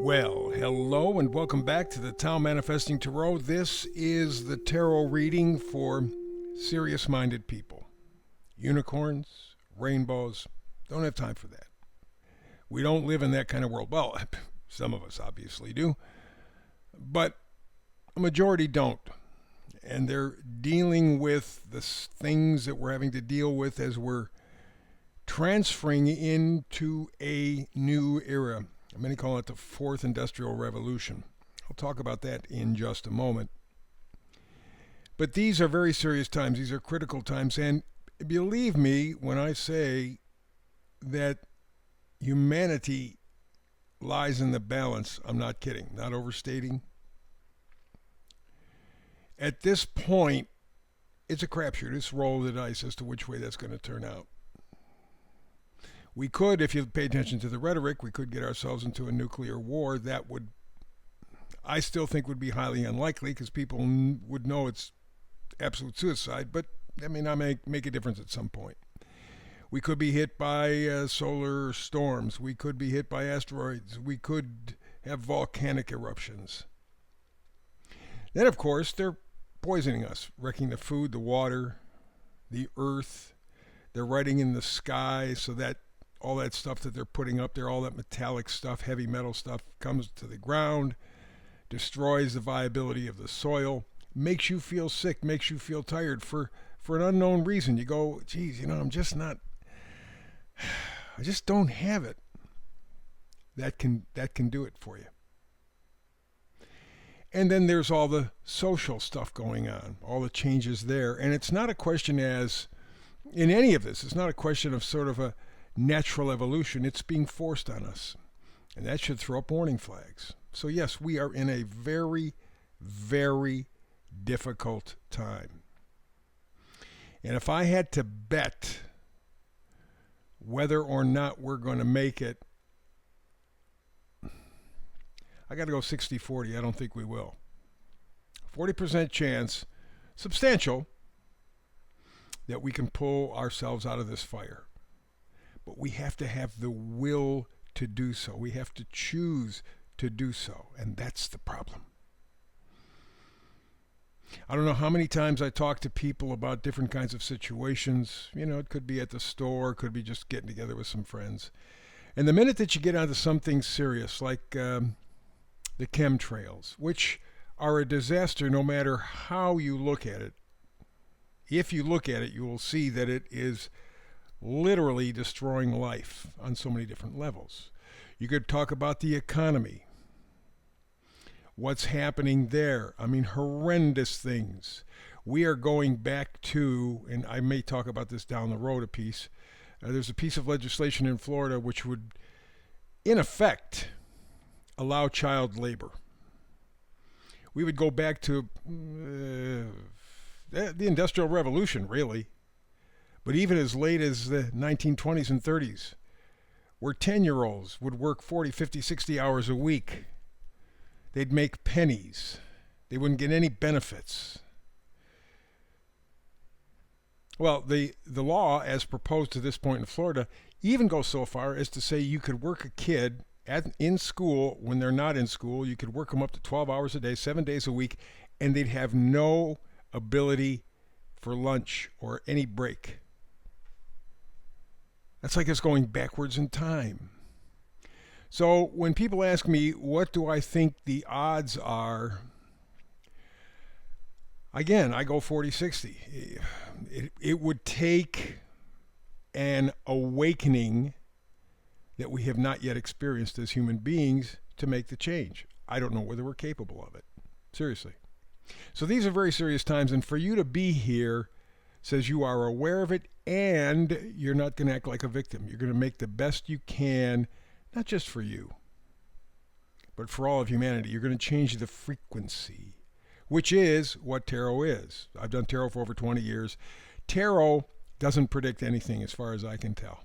Well, hello and welcome back to the Tao Manifesting Tarot. This is the tarot reading for serious minded people. Unicorns, rainbows, don't have time for that. We don't live in that kind of world. Well, some of us obviously do, but a majority don't. And they're dealing with the things that we're having to deal with as we're transferring into a new era. Many call it the Fourth Industrial Revolution. I'll talk about that in just a moment. But these are very serious times. These are critical times. And believe me when I say that humanity lies in the balance. I'm not kidding, not overstating. At this point, it's a crapshoot. It's roll of the dice as to which way that's going to turn out. We could, if you pay attention to the rhetoric, we could get ourselves into a nuclear war. That would, I still think, would be highly unlikely because people would know it's absolute suicide. But I mean, I may make a difference at some point. We could be hit by solar storms. We could be hit by asteroids. We could have volcanic eruptions. Then, of course, they're poisoning us, wrecking the food, the water, the earth. They're writing in the sky so that all that stuff that they're putting up there, all that metallic stuff, heavy metal stuff, comes to the ground, destroys the viability of the soil, makes you feel sick, makes you feel tired for an unknown reason. You go, geez, I'm just not, I just don't have it. That can do it for you. And then there's all the social stuff going on, all the changes there. And it's not a question as, in any of this, it's not a question of sort of a natural evolution. It's being forced on us. And that should throw up warning flags. So yes, we are in a very, very difficult time. And if I had to bet whether or not we're going to make it, I got to go 60-40. I don't think we will. 40% chance, substantial, that we can pull ourselves out of this fire. But we have to have the will to do so. We have to choose to do so. And that's the problem. I don't know how many times I talk to people about different kinds of situations. It could be at the store, it could be just getting together with some friends. And the minute that you get onto something serious, like the chemtrails, which are a disaster no matter how you look at it. If you look at it, you will see that it is literally destroying life on so many different levels. You could talk about the economy. What's happening there? I mean, horrendous things. We are going back to, and I may talk about this down the road a piece, there's a piece of legislation in Florida which would, in effect, allow child labor. We would go back to the Industrial Revolution, really. But even as late as the 1920s and 30s, where 10-year-olds would work 40, 50, 60 hours a week. They'd make pennies. They wouldn't get any benefits. Well, the law, as proposed to this point in Florida, even goes so far as to say you could work a kid in school when they're not in school. You could work them up to 12 hours a day, 7 days a week, and they'd have no ability for lunch or any break. That's like it's going backwards in time. So when people ask me, what do I think the odds are? Again, I go 40-60. It would take an awakening that we have not yet experienced as human beings to make the change. I don't know whether we're capable of it. Seriously. So these are very serious times, and for you to be here says you are aware of it and you're not going to act like a victim. You're going to make the best you can, not just for you, but for all of humanity. You're going to change the frequency, which is what tarot is. I've done tarot for over 20 years. Tarot doesn't predict anything as far as I can tell.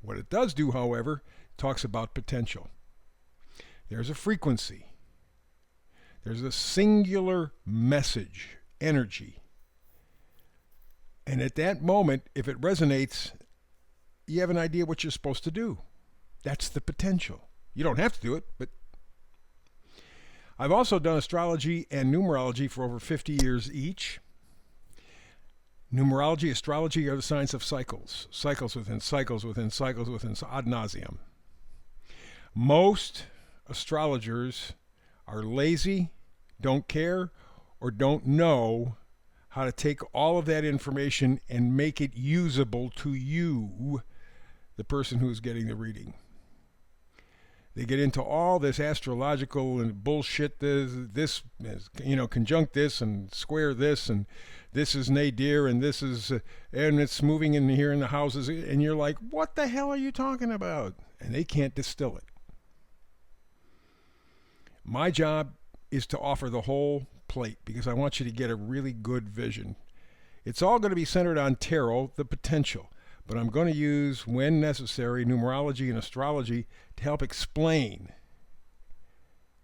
What it does do, however, talks about potential. There's a frequency. There's a singular message, energy. And at that moment, if it resonates, you have an idea what you're supposed to do. That's the potential. You don't have to do it, but I've also done astrology and numerology for over 50 years each. Numerology, astrology are the science of cycles. Cycles within cycles within cycles within ad nauseum. Most astrologers are lazy, don't care, or don't know how to take all of that information and make it usable to you, the person who's getting the reading. They get into all this astrological and bullshit, this conjunct this and square this, and this is nadir, and this is, and it's moving in here in the houses, and you're like, what the hell are you talking about? And they can't distill it. My job is to offer the whole plate because I want you to get a really good vision. It's all going to be centered on tarot, the potential, but I'm going to use, when necessary, numerology and astrology to help explain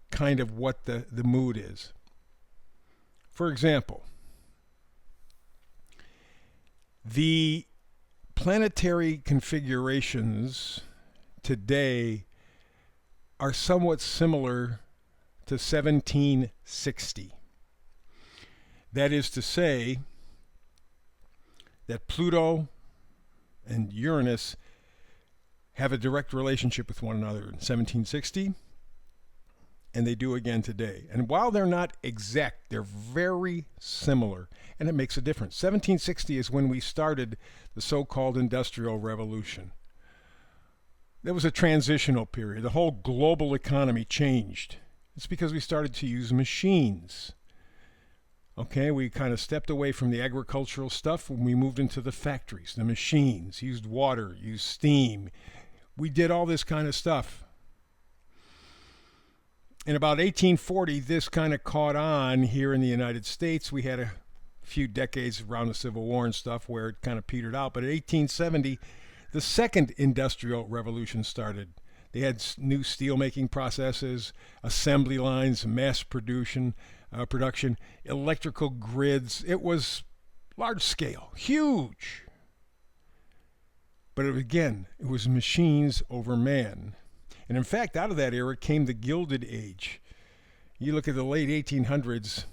kind of what the mood is. For example, the planetary configurations today are somewhat similar to 1760. That is to say that Pluto and Uranus have a direct relationship with one another in 1760, and they do again today. And while they're not exact, they're very similar, and it makes a difference. 1760 is when we started the so-called Industrial Revolution. There was a transitional period. The whole global economy changed. It's because we started to use machines. Okay, we kind of stepped away from the agricultural stuff when we moved into the factories, the machines, used water, used steam. We did all this kind of stuff. In about 1840, this kind of caught on here in the United States. We had a few decades around the Civil War and stuff where it kind of petered out. But in 1870, the second Industrial Revolution started. They had new steel-making processes, assembly lines, mass production, electrical grids. It was large scale, huge. But it was machines over man. And in fact, out of that era came the Gilded Age. You look at the late 1800s,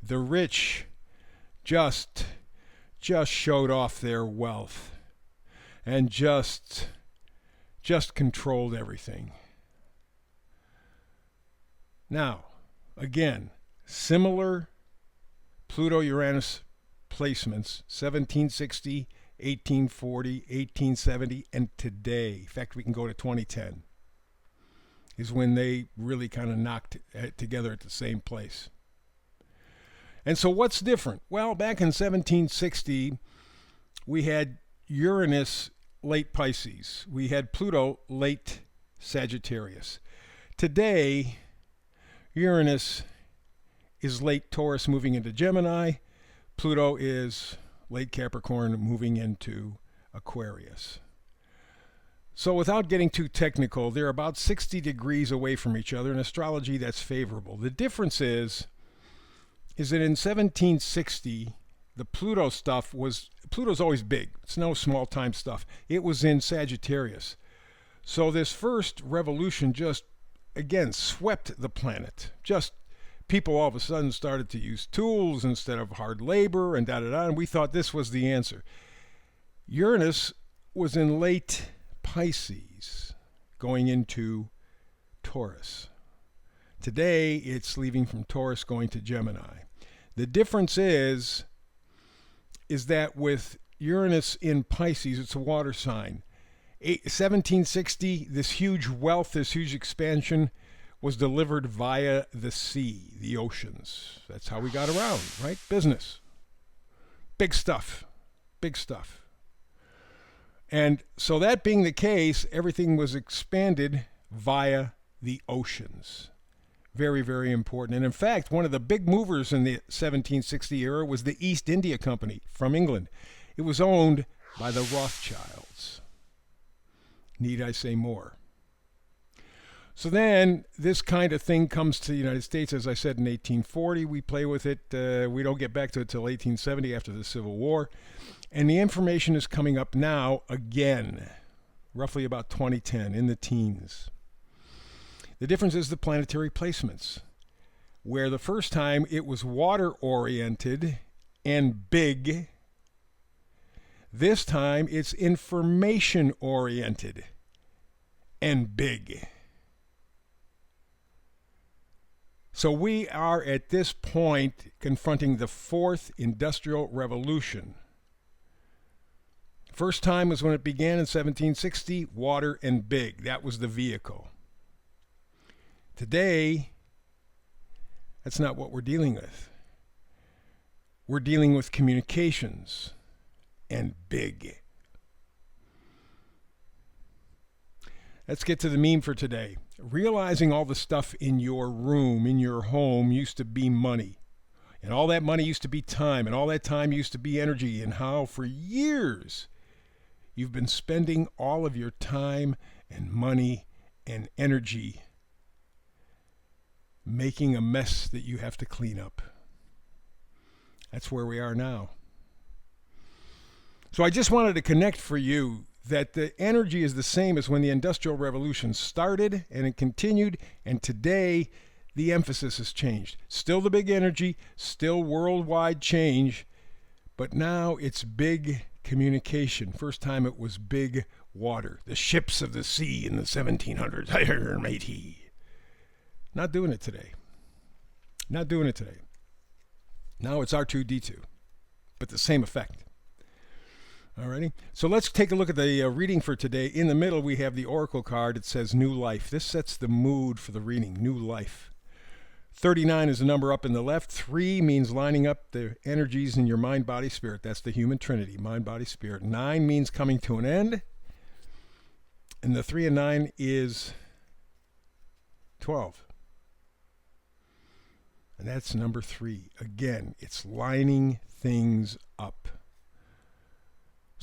the rich just showed off their wealth and just controlled everything. Now, again, similar Pluto-Uranus placements, 1760, 1840, 1870, and today. In fact, we can go to 2010, is when they really kind of knocked it together at the same place. And so what's different? Well, back in 1760, we had Uranus late Pisces. We had Pluto late Sagittarius. Today, Uranus is late Taurus moving into Gemini. Pluto is late Capricorn moving into Aquarius. So without getting too technical, they're about 60 degrees away from each other. In astrology, that's favorable. The difference is that in 1760, the Pluto stuff Pluto's always big. It's no small time stuff. It was in Sagittarius. So this first revolution just, again, swept the planet. Just people all of a sudden started to use tools instead of hard labor and da-da-da, and we thought this was the answer. Uranus was in late Pisces, going into Taurus. Today, it's leaving from Taurus, going to Gemini. The difference is that with Uranus in Pisces, it's a water sign. 1760, this huge wealth, this huge expansion was delivered via the sea, the oceans. That's how we got around, right? Business. Big stuff. Big stuff. And so that being the case, everything was expanded via the oceans. Very, very important. And in fact, one of the big movers in the 1760 era was the East India Company from England. It was owned by the Rothschilds. Need I say more? So then this kind of thing comes to the United States, as I said, in 1840. We play with it. We don't get back to it till 1870 after the Civil War. And the information is coming up now again, roughly about 2010, in the teens. The difference is the planetary placements. where the first time it was water oriented and big. This time it's information oriented and big. So we are at this point confronting the fourth industrial revolution. First time was when it began in 1760, water and big. That was the vehicle. Today, that's not what we're dealing with. We're dealing with communications and big. Let's get to the meme for today. Realizing all the stuff in your room, in your home, used to be money. And all that money used to be time. And all that time used to be energy. And how for years you've been spending all of your time and money and energy making a mess that you have to clean up. That's where we are now. So I just wanted to connect for you that the energy is the same as when the Industrial Revolution started and it continued, and today the emphasis has changed. Still the big energy, still worldwide change, but now it's big communication. First time it was big water. The ships of the sea in the 1700s. I heard, matey. Not doing it today. Not doing it today. Now it's R2-D2, but the same effect. Alrighty, so let's take a look at the reading for today. In the middle, we have the Oracle card. It says New Life. This sets the mood for the reading, New Life. 39 is the number up in the left. 3 means lining up the energies in your mind, body, spirit. That's the human trinity, mind, body, spirit. 9 means coming to an end. And the 3 and 9 is 12. And that's number 3. Again, it's lining things up.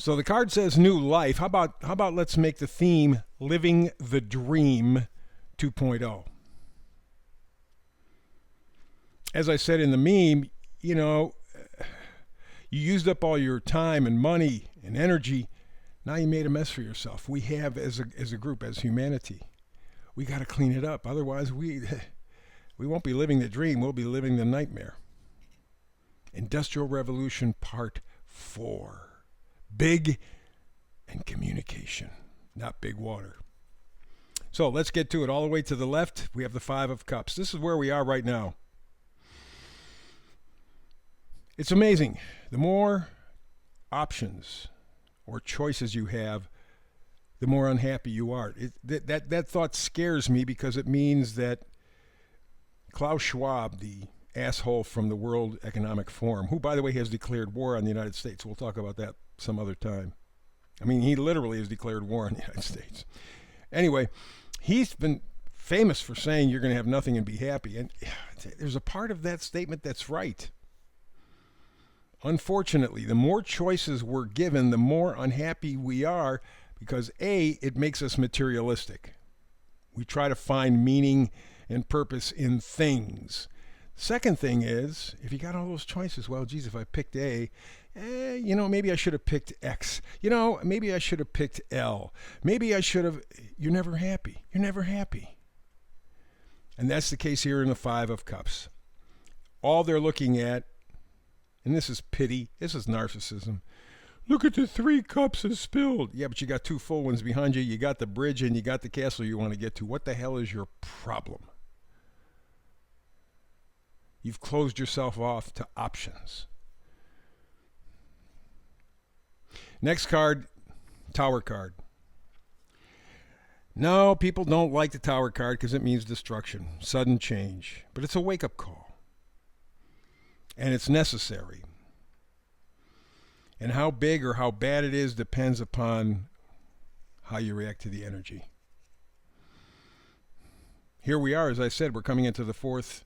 So the card says New Life. How about let's make the theme Living the Dream 2.0. As I said in the meme, you used up all your time and money and energy. Now you made a mess for yourself. We have, as a group, as humanity, we got to clean it up. Otherwise, we won't be living the dream. We'll be living the nightmare. Industrial Revolution Part 4. Big and communication, not big water. So let's get to it. All the way to the left, we have the 5 of Cups. This is where we are right now. It's amazing. The more options or choices you have, the more unhappy you are. That thought scares me because it means that Klaus Schwab, the asshole from the World Economic Forum, who, by the way, has declared war on the United States. We'll talk about that some other time. I mean, he literally has declared war on the United States. Anyway, he's been famous for saying you're going to have nothing and be happy. And there's a part of that statement that's right. Unfortunately, the more choices we're given, the more unhappy we are because, A, it makes us materialistic. We try to find meaning and purpose in things. Second thing is, if you got all those choices, well, geez, if I picked A, maybe I should have picked X. Maybe I should have picked L. Maybe I should have. You're never happy. You're never happy. And that's the case here in the 5 of Cups. All they're looking at, and this is pity, this is narcissism. Look at the 3 cups are spilled. Yeah, but you got 2 full ones behind you. You got the bridge and you got the castle you want to get to. What the hell is your problem? You've closed yourself off to options. Next card, Tower card. No, people don't like the Tower card because it means destruction, sudden change. But it's a wake-up call. And it's necessary. And how big or how bad it is depends upon how you react to the energy. Here we are, as I said, we're coming into the 4th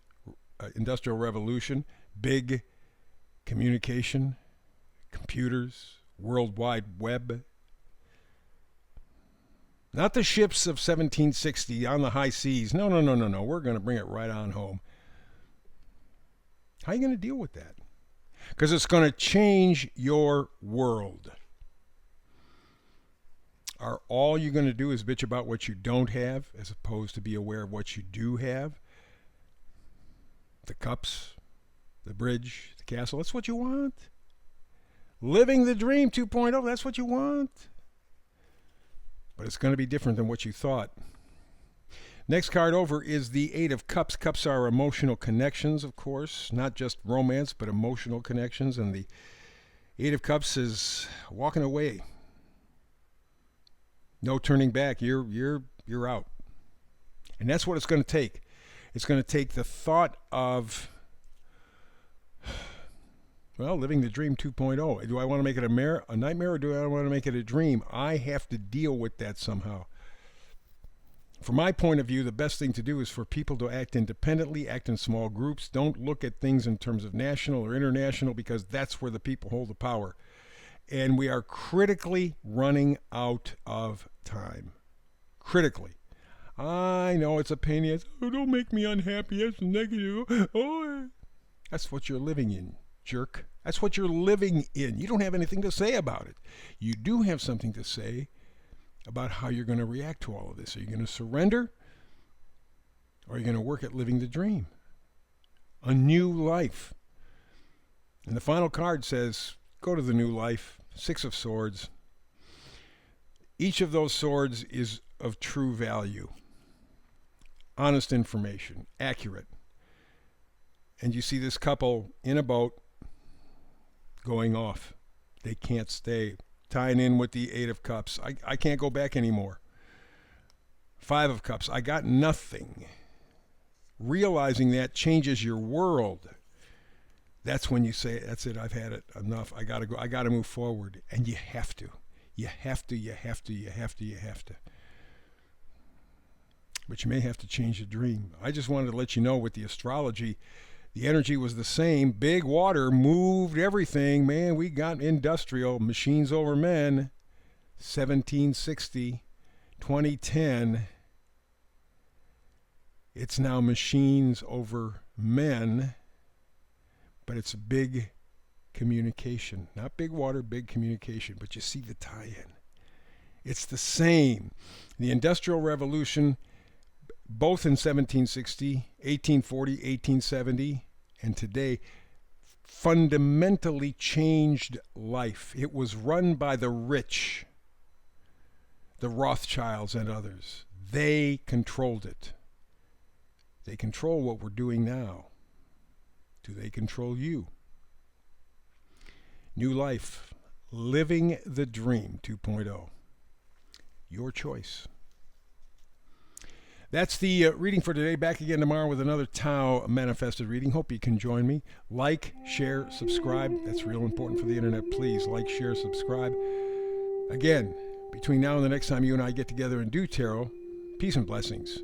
Industrial Revolution. Big communication, computers, World Wide Web. Not the ships of 1760 on the high seas. No. We're going to bring it right on home. How are you going to deal with that? Because it's going to change your world. Are all you're going to do is bitch about what you don't have as opposed to be aware of what you do have? the cups, the bridge, the castle. That's what you want. Living the dream 2.0, that's what you want. But it's going to be different than what you thought. Next card over is the Eight of Cups. Cups are emotional connections, of course, not just romance, but emotional connections. And the Eight of Cups is walking away. No turning back. You're out. And that's what it's going to take. It's going to take the thought of, well, living the dream 2.0. Do I want to make it a nightmare, or do I want to make it a dream? I have to deal with that somehow. From my point of view, the best thing to do is for people to act independently, act in small groups. Don't look at things in terms of national or international, because that's where the people hold the power. And we are critically running out of time. Critically. I know it's a pain in the ass. Oh, don't make me unhappy. That's negative. Oh, that's what you're living in, jerk. That's what you're living in. You don't have anything to say about it. You do have something to say about how you're going to react to all of this. Are you going to surrender? Or are you going to work at living the dream? A new life. And the final card says, go to the new life. Six of Swords. Each of those swords is of true value. Honest information. Accurate. And you see this couple in a boat going off. They can't stay. Tying in with the Eight of Cups. I can't go back anymore. Five of Cups. I got nothing. Realizing that changes your world. That's when you say, that's it, I've had it, enough. I gotta go. I gotta move forward. And you have to. You have to. But you may have to change the dream. I just wanted to let you know with the astrology, the energy was the same. Big water moved everything. Man, we got industrial. Machines over men. 1760. 2010. It's now machines over men. But it's big communication. Not big water, big communication. But you see the tie-in. It's the same. The Industrial Revolution, both in 1760, 1840, 1870, and today, fundamentally changed life. It was run by the rich, the Rothschilds and others. They controlled it. They control what we're doing now. Do they control you? New life. Living the Dream 2.0. Your choice. That's the reading for today. Back again tomorrow with another Tao Manifested reading. Hope you can join me. Like, share, subscribe. That's real important for the internet. Please like, share, subscribe. Again, between now and the next time you and I get together and do tarot, peace and blessings.